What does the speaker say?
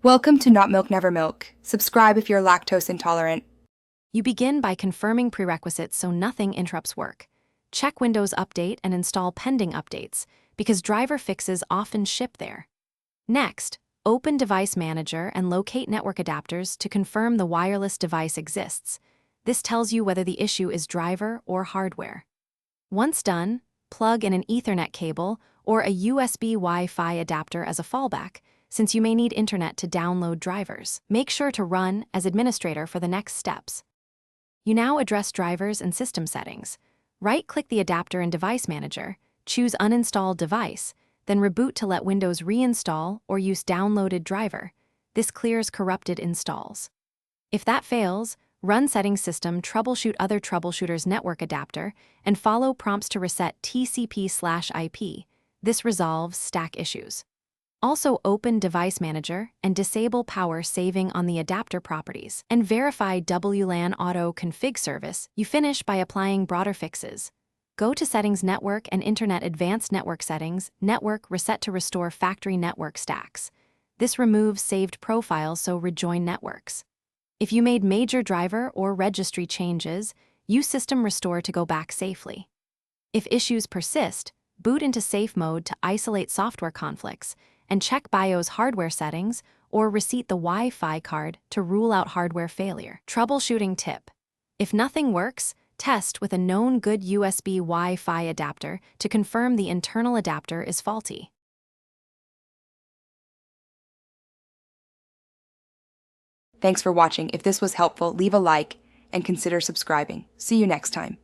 Welcome to Not Milk Never Milk. Subscribe if you're lactose intolerant. You begin by confirming prerequisites so nothing interrupts work. Check Windows Update and install pending updates, because driver fixes often ship there. Next, open Device Manager and locate network adapters to confirm the wireless device exists. This tells you whether the issue is driver or hardware. Once done, plug in an Ethernet cable or a USB Wi-Fi adapter as a fallback, since you may need internet to download drivers. Make sure to run as administrator for the next steps. You now address drivers and system settings. Right-click the adapter in Device Manager, choose Uninstall Device, then reboot to let Windows reinstall or use downloaded driver. This clears corrupted installs. If that fails, run Settings System, troubleshoot other troubleshooters network adapter, and follow prompts to reset TCP/IP. This resolves stack issues. Also open Device Manager and disable power saving on the adapter properties, and verify WLAN Auto Config service. You finish by applying broader fixes. Go to Settings, Network and Internet, Advanced Network Settings, Network Reset to restore factory network stacks. This removes saved profiles, so rejoin networks. If you made major driver or registry changes, use System Restore to go back safely. If issues persist, boot into safe mode to isolate software conflicts, and check BIOS hardware settings or reset the Wi-Fi card to rule out hardware failure. Troubleshooting tip: if nothing works, test with a known good USB Wi-Fi adapter to confirm the internal adapter is faulty. Thanks for watching. If this was helpful, leave a like and consider subscribing. See you next time.